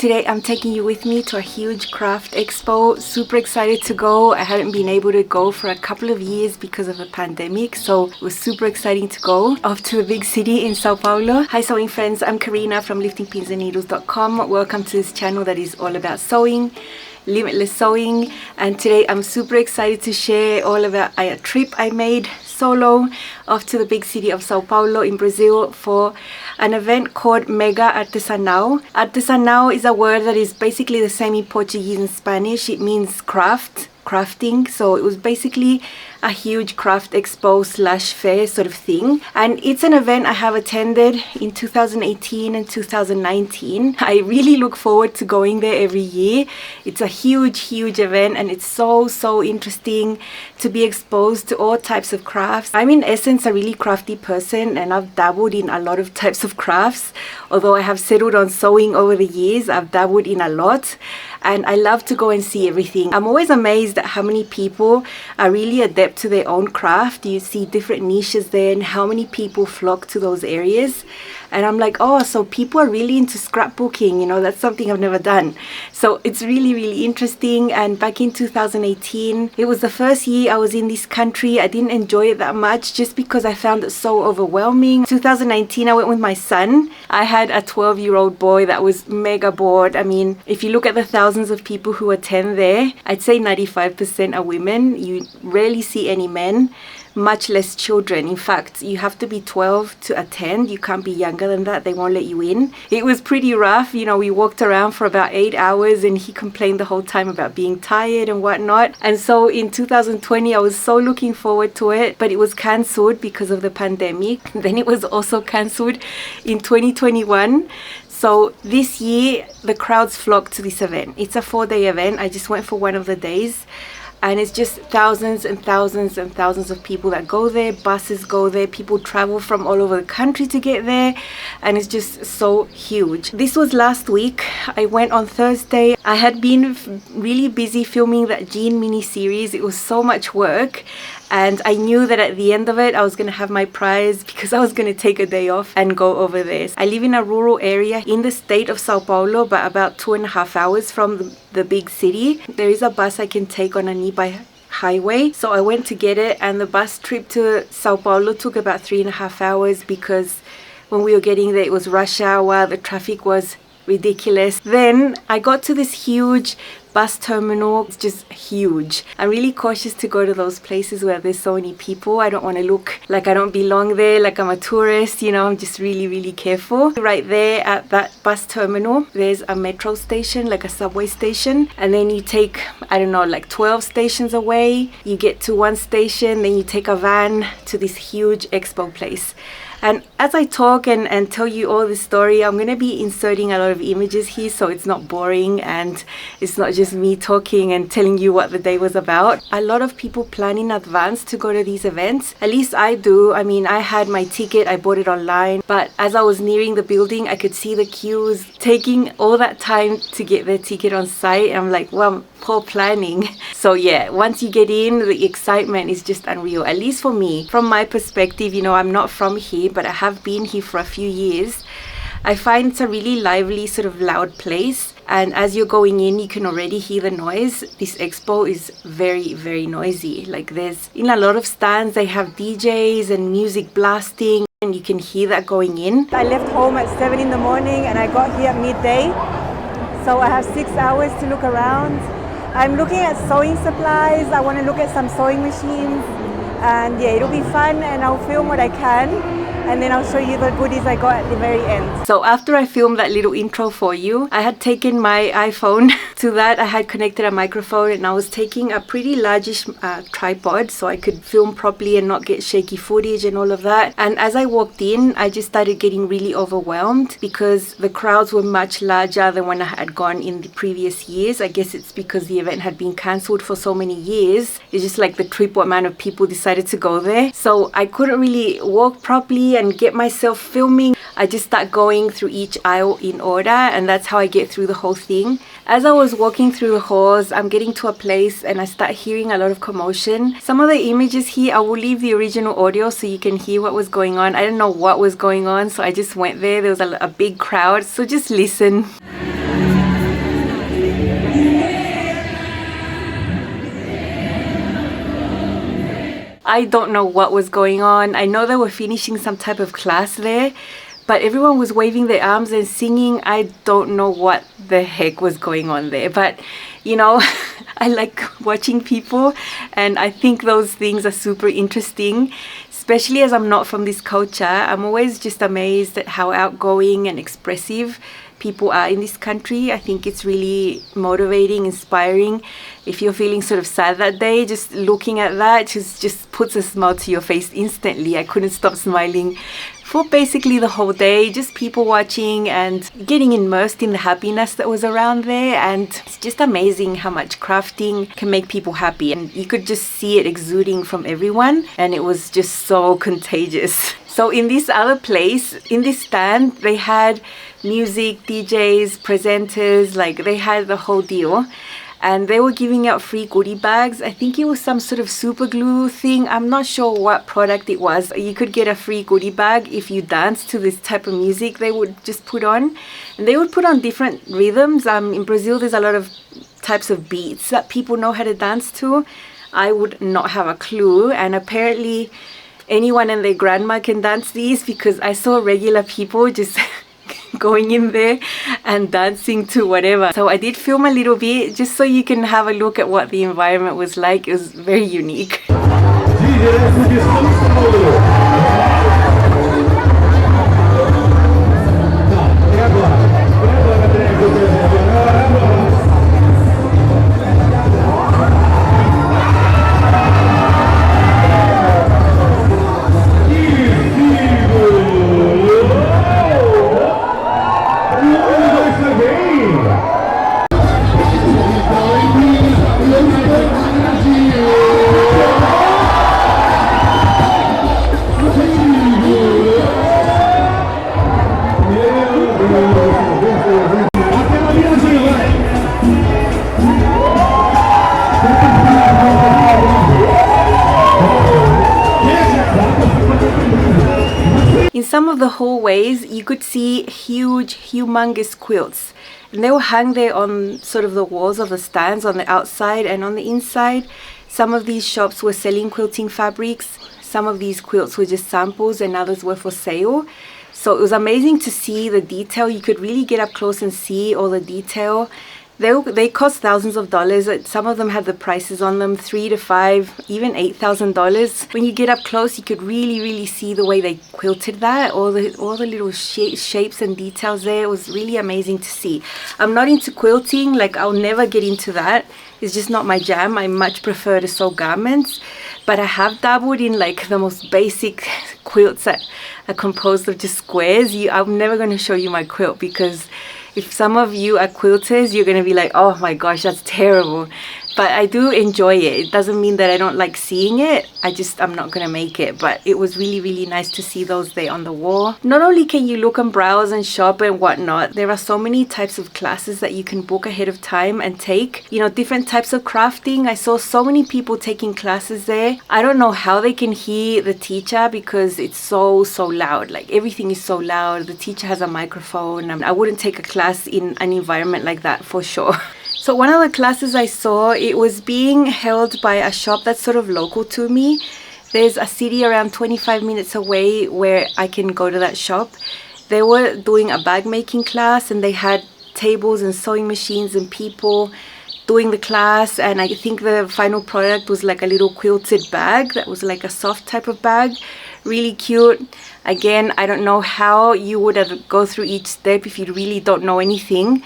Today I'm taking you with me to a huge craft expo. Super excited to go. I haven't been able to go for a couple of years because of the pandemic, so it was super exciting to go off to the big city in Sao Paulo. Hi sewing friends, I'm Karina from liftingpinsandneedles.com. Welcome to this channel that is all about sewing, limitless sewing, and today I'm super excited to share all about a trip I made solo off to the big city of Sao Paulo in Brazil for an event called Mega Artesanal. Artesanal is a word that is basically the same in Portuguese and Spanish. It means crafting, so it was basically a huge craft expo slash fair sort of thing, and it's an event I have attended in 2018 and 2019. I really look forward to going there every year. It's a huge event, and it's so interesting to be exposed to all types of crafts. I'm in essence a really crafty person, and I've dabbled in a lot of types of crafts. Although I have settled on sewing over the years, I've dabbled in a lot, and I love to go and see everything. I'm always amazed at how many people are really adept to their own craft. You see different niches there and how many people flock to those areas, and I'm like, oh, so people are really into scrapbooking, you know, that's something I've never done. So it's really interesting. And back in 2018, it was the first year I was in this country. I didn't enjoy it that much just because I found it so overwhelming. 2019 I went with my son. I had a 12-year-old boy that was mega bored. I mean, if you look at the thousands of people who attend there, I'd say 95% are women. You rarely see any men, much less children. In fact, you have to be 12 to attend. You can't be younger than that. They won't let you in. It was pretty rough. You know, we walked around for about 8 hours and he complained the whole time about being tired and whatnot. And so in 2020, I was so looking forward to it, but it was cancelled because of the pandemic. Then it was also cancelled in 2021. So this year, the crowds flocked to this event. It's a 4-day event. I just went for one of the days. And it's just thousands and thousands of people that go there. Buses go there. People travel from all over the country to get there. And it's just so huge. This was last week. I went on Thursday. I had been really busy filming that Jean mini-series. It was so much work. And I knew that at the end of it, I was going to have my prize because I was going to take a day off and go over there. I live in a rural area in the state of Sao Paulo, but about 2.5 hours from the big city. There is a bus I can take on a nearby highway. So I went to get it, and the bus trip to Sao Paulo took about 3.5 hours because when we were getting there, it was rush hour. The traffic was ridiculous. Then I got to this huge bus terminal. It's just huge. I'm really cautious to go to those places where there's so many people. I don't want to look like I don't belong there, like I'm a tourist, you know. I'm just really careful. Right there at that bus terminal, there's a metro station, like a subway station, and then you take, I don't know, like 12 stations away, you get to one station, then you take a van to this huge expo place. And as I talk and tell you all this story, I'm going to be inserting a lot of images here so it's not boring and it's not just me talking and telling you what the day was about. A lot of people plan in advance to go to these events. At least I do. I mean, I had my ticket, I bought it online, but as I was nearing the building, I could see the queues taking all that time to get their ticket on site. And I'm like, well, poor planning. So yeah, once you get in, the excitement is just unreal, at least for me. From my perspective, you know, I'm not from here, but I have been here for a few years. I find it's a really lively, sort of loud place, and as you're going in, you can already hear the noise. This expo is very noisy. Like, there's, in a lot of stands, they have DJs and music blasting, and you can hear that going in. I left home at 7 in the morning and I got here at midday, so I have 6 hours to look around. I'm looking at sewing supplies. I want to look at some sewing machines, and yeah, it'll be fun, and I'll film what I can, and then I'll show you the goodies I got at the very end. So after I filmed that little intro for you, I had taken my iPhone. To that I had connected a microphone, and I was taking a pretty largish tripod so I could film properly and not get shaky footage and all of that. And as I walked in, I just started getting really overwhelmed because the crowds were much larger than when I had gone in the previous years. I guess it's because the event had been cancelled for so many years. It's just like the triple amount of people decided to go there. So I couldn't really walk properly and get myself filming. I just start going through each aisle in order, and that's how I get through the whole thing. As I was walking through the halls, I'm getting to a place and I start hearing a lot of commotion. Some of the images here, I will leave the original audio so you can hear what was going on. I didn't know what was going on, so I just went there. There was a big crowd, so just listen. I don't know what was going on. I know they were finishing some type of class there, but everyone was waving their arms and singing. I don't know what the heck was going on there, but you know, I like watching people, and I think those things are super interesting, especially as I'm not from this culture. I'm always just amazed at how outgoing and expressive people are in this country. I think it's really motivating, inspiring. If you're feeling sort of sad that day, just looking at that just puts a smile to your face instantly. I couldn't stop smiling for basically the whole day, just people watching and getting immersed in the happiness that was around there. And it's just amazing how much crafting can make people happy, and you could just see it exuding from everyone, and it was just so contagious. So in this other place, in this stand, they had music, DJs, presenters, like they had the whole deal. And they were giving out free goodie bags. I think it was some sort of super glue thing. I'm not sure what product it was. You could get a free goodie bag if you danced to this type of music they would just put on. And they would put on different rhythms. In Brazil, there's a lot of types of beats that people know how to dance to. I would not have a clue. And apparently anyone and their grandma can dance these, because I saw regular people just going in there and dancing to whatever. So I did film a little bit just so you can have a look at what the environment was like. It was very unique. In some of the hallways, you could see huge, humongous quilts, and they were hung there on sort of the walls of the stands on the outside and on the inside. Some of these shops were selling quilting fabrics. Some of these quilts were just samples and others were for sale. So it was amazing to see the detail. You could really get up close and see all the detail. They cost thousands of dollars. Some of them had the prices on them, $3,000 to $5,000, even $8,000. When you get up close, you could really see the way they quilted that, all the little shapes and details there. It was really amazing to see. I'm not into quilting, like I'll never get into that. It's just not my jam. I much prefer to sew garments, but I have dabbled in like the most basic quilts that are composed of just squares. I'm never going to show you my quilt, because if some of you are quilters, you're going to be like, oh my gosh, that's terrible. But I do enjoy it. It doesn't mean that I don't like seeing it. I'm not going to make it. But it was really nice to see those there on the wall. Not only can you look and browse and shop and whatnot, there are so many types of classes that you can book ahead of time and take. You know, different types of crafting. I saw so many people taking classes there. I don't know how they can hear the teacher, because it's so loud. Like everything is so loud. The teacher has a microphone. I wouldn't take a class in an environment like that for sure. So one of the classes I saw, it was being held by a shop that's sort of local to me. There's a city around 25 minutes away where I can go to that shop. They were doing a bag making class, and they had tables and sewing machines and people doing the class. And I think the final product was like a little quilted bag that was like a soft type of bag. Really cute. Again, I don't know how you would go through each step if you really don't know anything,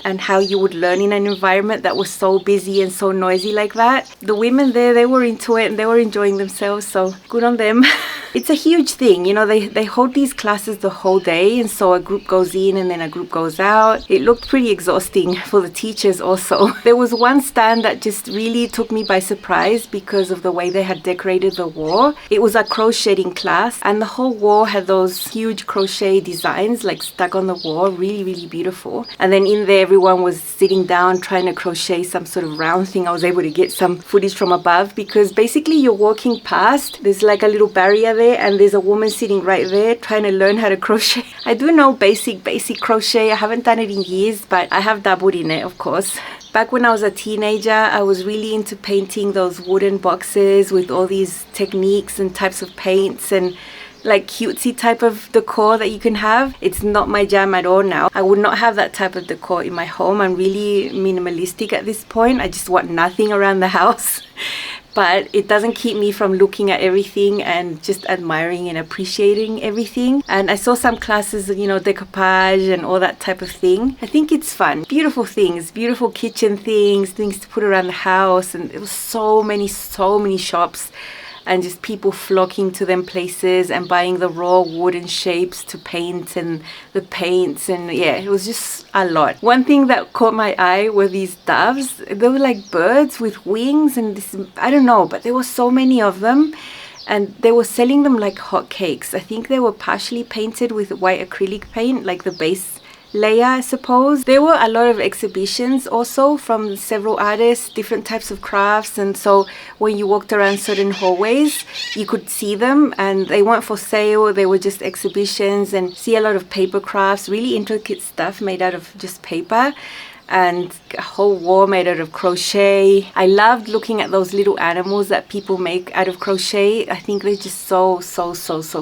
and how you would learn in an environment that was so busy and so noisy like that. The women there, they were into it and they were enjoying themselves, so good on them. It's a huge thing, you know, they hold these classes the whole day, and so a group goes in and then a group goes out. It looked pretty exhausting for the teachers also. There was one stand that just really took me by surprise because of the way they had decorated the wall. It was a crocheting class, and the whole wall had those huge crochet designs like stuck on the wall, really beautiful. And then in there, everyone was sitting down trying to crochet some sort of round thing. I was able to get some footage from above, because basically you're walking past, there's like a little barrier there there and there's a woman sitting right there trying to learn how to crochet. I do know basic crochet. I haven't done it in years, but I have dabbled in it, of course. Back when I was a teenager, I was really into painting those wooden boxes with all these techniques and types of paints and like cutesy type of decor that you can have. It's not my jam at all now. I would not have that type of decor in my home. I'm really minimalistic at this point. I just want nothing around the house. But it doesn't keep me from looking at everything and just admiring and appreciating everything. And I saw some classes, you know, decoupage and all that type of thing. I think it's fun. Beautiful things, beautiful kitchen things, things to put around the house. And there was so many shops and just people flocking to them places and buying the raw wooden shapes to paint and the paints, and yeah, it was just a lot. One thing that caught my eye were these doves. They were like birds with wings, and this, I don't know, but there were so many of them and they were selling them like hotcakes. I think they were partially painted with white acrylic paint, like the base layer, I suppose. There were a lot of exhibitions also from several artists, different types of crafts, and so when you walked around certain hallways you could see them, and they weren't for sale, they were just exhibitions. And see a lot of paper crafts, really intricate stuff made out of just paper, and a whole wall made out of crochet. I loved looking at those little animals that people make out of crochet. I think they're just so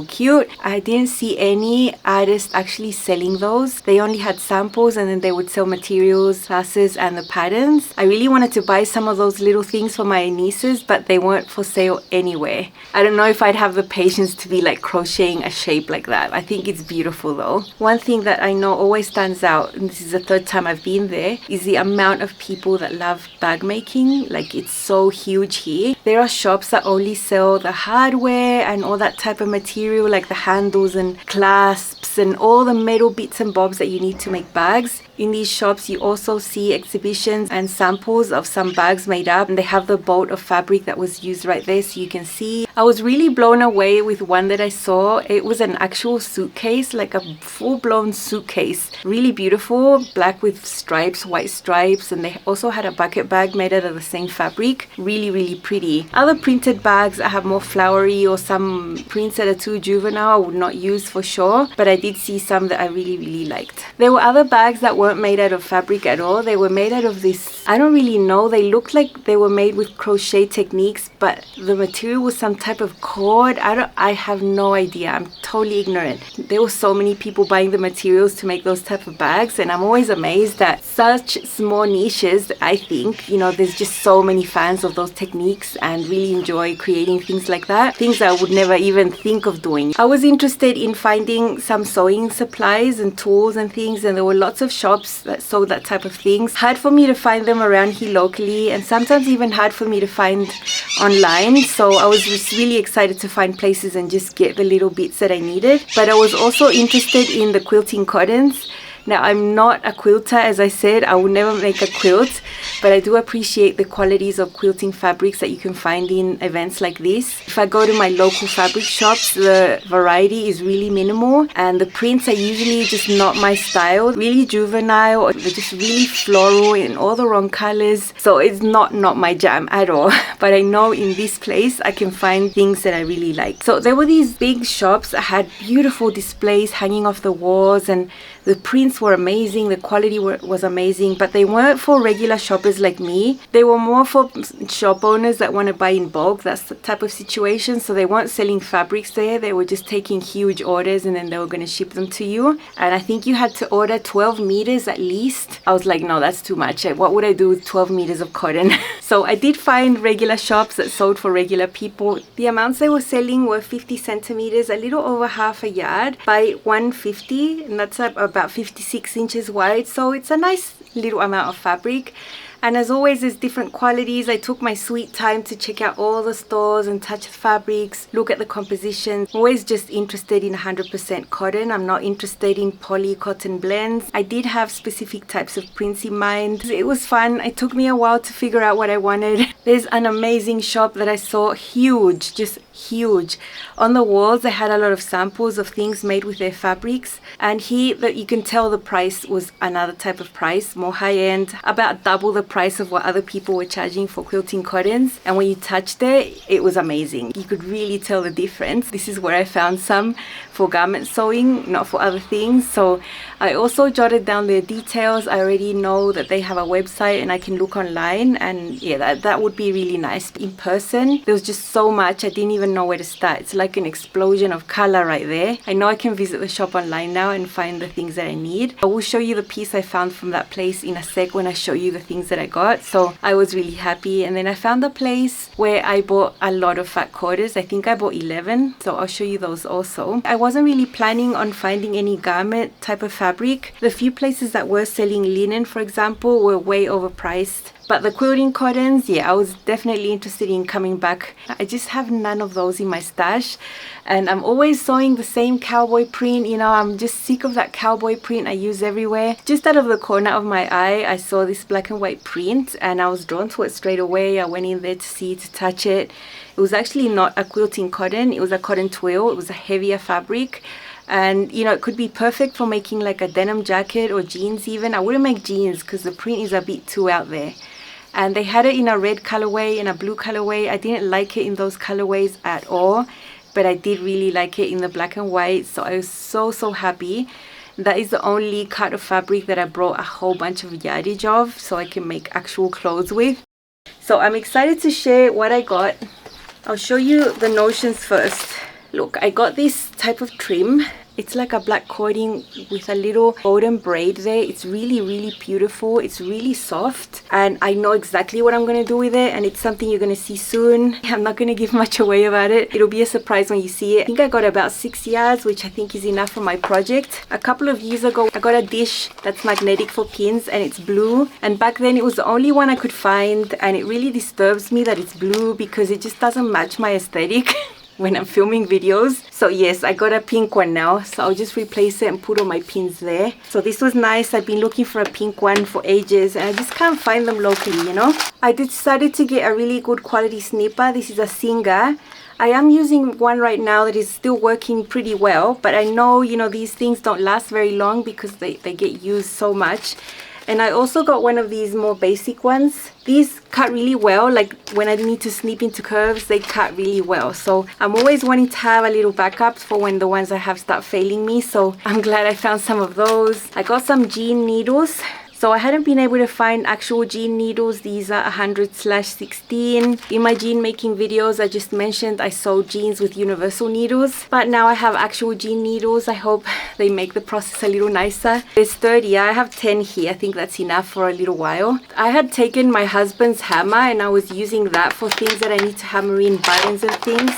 cute. I didn't see any artists actually selling those. They only had samples, and then they would sell materials, classes, and the patterns. I really wanted to buy some of those little things for my nieces, but they weren't for sale anywhere. I don't know if I'd have the patience to be like crocheting a shape like that. I think it's beautiful though. One thing that I know always stands out, and this is the third time I've been there, is the amount of people that love bag making. Like, it's so huge here. There are shops that only sell the hardware and all that type of material, like the handles and clasps and all the metal bits and bobs that you need to make bags. In these shops you also see exhibitions and samples of some bags made up, and they have the bolt of fabric that was used right there so you can see. I was really blown away with one that I saw. It was an actual suitcase, like a full-blown suitcase. Really beautiful, black with stripes, white stripes, and they also had a bucket bag made out of the same fabric. Really pretty. Other printed bags that have more flowery or some prints that are too juvenile I would not use for sure, but I did see some that I really liked. There were other bags that weren't made out of fabric at all. They were made out of this, I don't really know, they looked like they were made with crochet techniques, but the material was some type of cord. I have no idea. I'm totally ignorant. There were so many people buying the materials to make those type of bags, and I'm always amazed that such small niches, I think, you know, there's just so many fans of those techniques and really enjoy creating things like that, things I would never even think of doing. I was interested in finding some sewing supplies and tools and things, and there were lots of shops that sold that type of things. Hard for me to find them around here locally, and sometimes even hard for me to find online, so I was just really excited to find places and just get the little bits that I needed. But I was also interested in the quilting cottons. Now, I'm not a quilter, as I said. I would never make a quilt, but I do appreciate the qualities of quilting fabrics that you can find in events like this. If I go to my local fabric shops, the variety is really minimal, and the prints are usually just not my style. Really juvenile, or they're just really floral in all the wrong colors. So it's not my jam at all. But I know in this place I can find things that I really like. So there were these big shops that had beautiful displays hanging off the walls, and the prints were amazing, the quality was amazing, but they weren't for regular shoppers like me. They were more for shop owners that want to buy in bulk. That's the type of situation. So they weren't selling fabrics there. They were just taking huge orders, and then they were going to ship them to you. And I think you had to order 12 meters at least. I was like, no, that's too much. What would I do with 12 meters of cotton? So I did find regular shops that sold for regular people. The amounts they were selling were 50 centimeters, a little over half a yard by 150, and that's about 56 inches wide. So it's a nice little amount of fabric. And as always, there's different qualities. I took my sweet time to check out all the stores and touch the fabrics, look at the composition. I'm always just interested in 100% cotton. I'm not interested in poly cotton blends. I did have specific types of prints in mind. It was fun. It took me a while to figure out what I wanted. There's an amazing shop that I saw, huge, just huge. On the walls they had a lot of samples of things made with their fabrics, and here that you can tell the price was another type of price, more high-end, about double the price of what other people were charging for quilting cottons. And when you touched it, it was amazing. You could really tell the difference. This is where I found some for garment sewing, not for other things. So I also jotted down their details. I already know that they have a website and I can look online, and yeah, that would be really nice. In person there was just so much, I didn't even know where to start. It's like an explosion of color right there. I know I can visit the shop online now and find the things that I need. I will show you the piece I found from that place in a sec when I show you the things that I got. So I was really happy. And then I found a place where I bought a lot of fat quarters. I think I bought 11, so I'll show you those also. I wasn't really planning on finding any garment type of fabric. The few places that were selling linen, for example, were way overpriced. But the quilting cottons, yeah, I was definitely interested in coming back. I just have none of those in my stash, and I'm always sewing the same cowboy print. You know, I'm just sick of that cowboy print I use everywhere. Just out of the corner of my eye, I saw this black and white print and I was drawn to it straight away. I went in there to see, to touch it. It was actually not a quilting cotton, it was a cotton twill. It was a heavier fabric. And you know, it could be perfect for making like a denim jacket or jeans even. I wouldn't make jeans because the print is a bit too out there. And they had it in a red colorway and a blue colorway. I didn't like it in those colorways at all, but I did really like it in the black and white. So I was so happy. That is the only cut of fabric that I brought a whole bunch of yardage of, so I can make actual clothes with. So I'm excited to share what I got. I'll show you the notions first. Look, I got this type of trim. It's like a black cording with a little golden braid there. It's really beautiful. It's really soft, and I know exactly what I'm going to do with it, and it's something you're going to see soon. I'm not going to give much away about it. It'll be a surprise when you see it. I think I got about 6 yards, which I think is enough for my project. A couple of years ago, I got a dish that's magnetic for pins, and it's blue. And back then, it was the only one I could find, and it really disturbs me that it's blue because it just doesn't match my aesthetic when I'm filming videos. So yes, I got a pink one now, so I'll just replace it and put all my pins there. So this was nice. I've been looking for a pink one for ages and I just can't find them locally, you know. I decided to get a really good quality snipper. This is a Singer. I am using one right now that is still working pretty well, but I know, you know, these things don't last very long because they get used so much. And I also got one of these more basic ones. These cut really well, like when I need to snip into curves, they cut really well. So I'm always wanting to have a little backup for when the ones I have start failing me. So I'm glad I found some of those. I got some jean needles. So I hadn't been able to find actual jean needles. These are 100/16. In my jean making videos, I just mentioned I sewed jeans with universal needles. But now I have actual jean needles. I hope they make the process a little nicer. There's 30. I have 10 here. I think that's enough for a little while. I had taken my husband's hammer and I was using that for things that I need to hammer in buttons and things.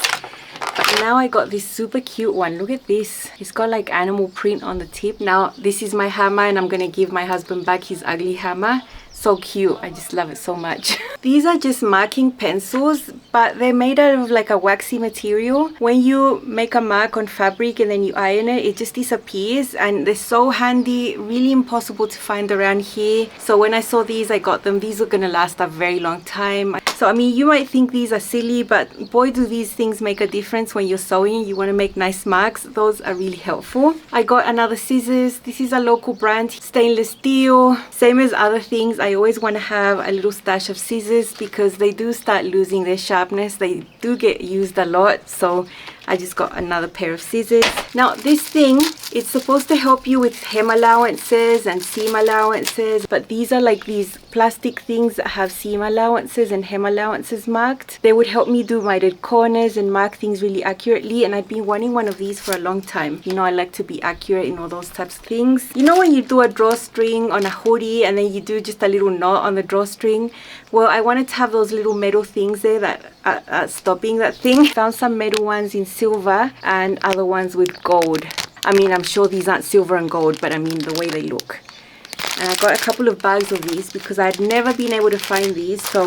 But now I got this super cute one. Look at this. It's got like animal print on the tip. Now this is my hammer and I'm gonna give my husband back his ugly hammer. So cute. I just love it so much. These are just marking pencils, but they're made out of like a waxy material. When you make a mark on fabric and then you iron it, it just disappears, and they're so handy. Really impossible to find around here. So when I saw these, I got them. These are gonna last a very long time. So I mean, you might think these are silly, but boy do these things make a difference when you're sewing. You want to make nice marks. Those are really helpful. I got another scissors. This is a local brand, stainless steel. Same as other things, I always want to have a little stash of scissors because they do start losing their sharpness. They do get used a lot, so I just got another pair of scissors. Now this thing, it's supposed to help you with hem allowances and seam allowances, but these are like these plastic things that have seam allowances and hem allowances marked. They would help me do my dead corners and mark things really accurately, and I've been wanting one of these for a long time. You know, I like to be accurate in all those types of things. You know, when you do a drawstring on a hoodie and then you do just a little knot on the drawstring? Well, I wanted to have those little metal things there that are stopping that thing. Found some metal ones in silver and other ones with gold. I mean, I'm sure these aren't silver and gold, but I mean the way they look. And I got a couple of bags of these because I'd never been able to find these, so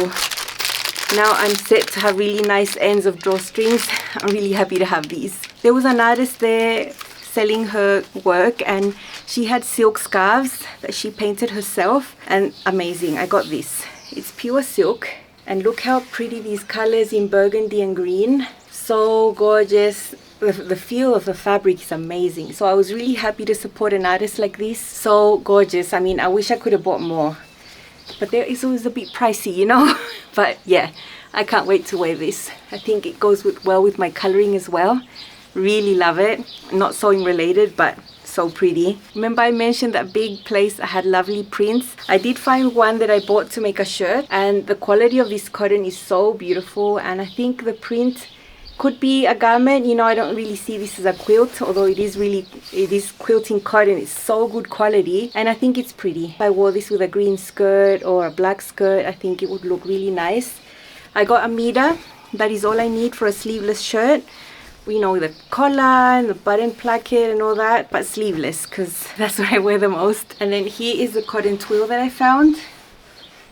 now I'm set to have really nice ends of drawstrings. I'm really happy to have these. There was an artist there selling her work and she had silk scarves that she painted herself, and amazing. I got this. It's pure silk, and look how pretty these colors in burgundy and green. so gorgeous. The feel of the fabric is amazing. So I was really happy to support an artist like this. So gorgeous. I mean, I wish I could have bought more, but there is always a bit pricey, you know. But yeah, I can't wait to wear this. I think it goes well with my coloring as well. Really love it. Not sewing related, but so pretty. Remember I mentioned that big place I had lovely prints? I did find one that I bought to make a shirt, and the quality of this cotton is so beautiful, and I think the print could be a garment. You know, I don't really see this as a quilt, although it is quilting cotton. It's so good quality, and I think it's pretty. If I wore this with a green skirt or a black skirt, I think it would look really nice. I got a meter. That is all I need for a sleeveless shirt. You know, with the collar and the button placket and all that, but sleeveless, because that's what I wear the most. And then here is the cotton twill that I found.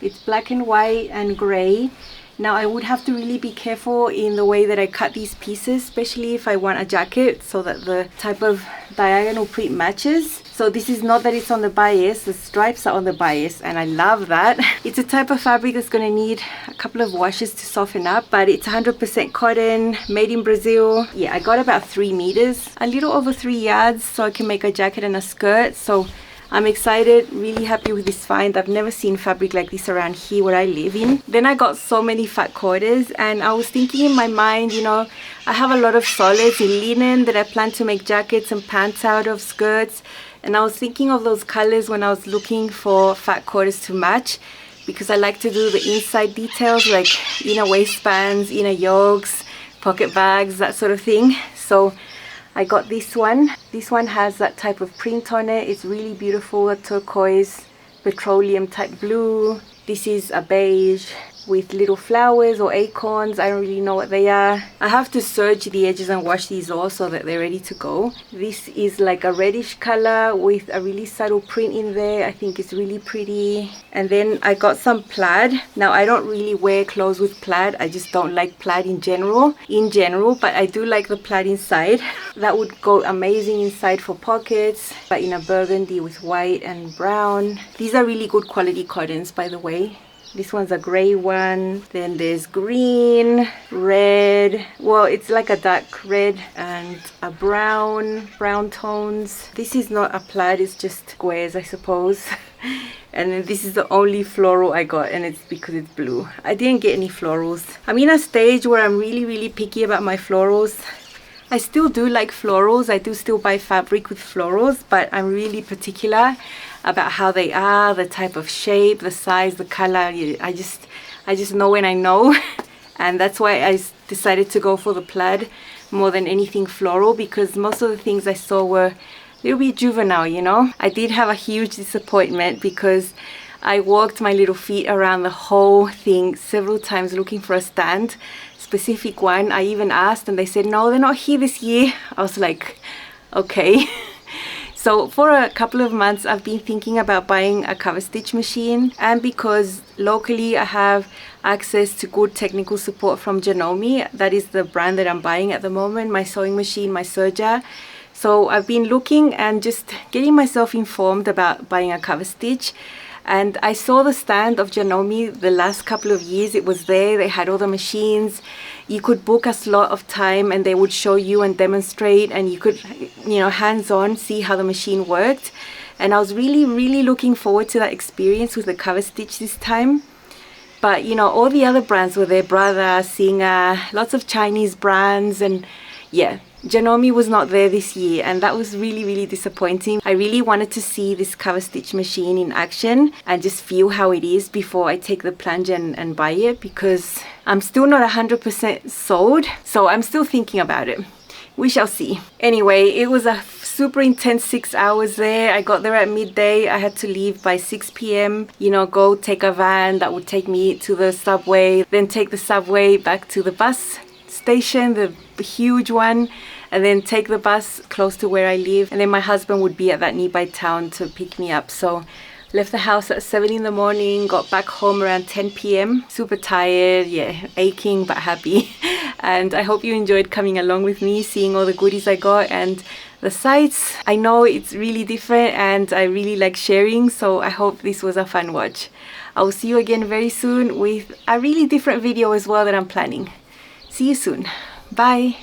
It's black and white and gray. Now I would have to really be careful in the way that I cut these pieces, especially if I want a jacket, so that the type of diagonal print matches. So this is not that it's on the bias, the stripes are on the bias, and I love that. It's a type of fabric that's going to need a couple of washes to soften up, but it's 100% cotton, made in Brazil. Yeah, I got about 3 meters, a little over 3 yards, so I can make a jacket and a skirt. So I'm excited, really happy with this find. I've never seen fabric like this around here where I live in. Then I got so many fat quarters, and I was thinking in my mind, you know, I have a lot of solids in linen that I plan to make jackets and pants out of, skirts. And I was thinking of those colors when I was looking for fat quarters to match, because I like to do the inside details like inner waistbands, inner yokes, pocket bags, that sort of thing. So I got this one. This one has that type of print on it. It's really beautiful, a turquoise, petroleum type blue. This is a beige with little flowers or acorns. I don't really know what they are. I have to serge the edges and wash these off so that they're ready to go. This is like a reddish color with a really subtle print in there. I think it's really pretty. And then I got some plaid. Now I don't really wear clothes with plaid. I just don't like plaid in general, but I do like the plaid inside. That would go amazing inside for pockets, but in a burgundy with white and brown. These are really good quality cottons, by the way. This one's a gray one. Then there's green, red. Well, it's like a dark red and a brown tones. This is not a plaid, it's just squares, I suppose. And then this is the only floral I got, and it's because it's blue. I didn't get any florals. I'm in a stage where I'm really picky about my florals. I still do like florals. I do still buy fabric with florals, but I'm really particular about how they are, the type of shape, the size, the color. I just know when I know. And that's why I decided to go for the plaid more than anything floral, because most of the things I saw were a little bit juvenile, you know. I did have a huge disappointment because I walked my little feet around the whole thing several times looking for a stand, specific one. I even asked and they said, no, they're not here this year. I was like, okay. So for a couple of months I've been thinking about buying a cover stitch machine, and because locally I have access to good technical support from Janome, that is the brand that I'm buying at the moment, my sewing machine, my serger. So I've been looking and just getting myself informed about buying a cover stitch. And I saw the stand of Janome the last couple of years. It was there, they had all the machines. You could book a slot of time and they would show you and demonstrate, and you could, you know, hands-on see how the machine worked. And I was really looking forward to that experience with the cover stitch this time. But you know, all the other brands were there, Brother, Singer, lots of Chinese brands, and yeah, Janome was not there this year, and that was really disappointing. I really wanted to see this cover stitch machine in action and just feel how it is before I take the plunge and buy it, because I'm still not 100% sold, so I'm still thinking about it. We shall see. Anyway, it was a super intense 6 hours there. I got there at midday. I had to leave by 6 p.m. You know, go take a van that would take me to the subway, then take the subway back to the bus station, the huge one, and then take the bus close to where I live, and then my husband would be at that nearby town to pick me up. So left the house at 7 in the morning, got back home around 10 p.m. super tired, yeah, aching but happy. And I hope you enjoyed coming along with me, seeing all the goodies I got and the sites. I know it's really different and I really like sharing, so I hope this was a fun watch. I will see you again very soon with a really different video as well that I'm planning. See you soon. Bye!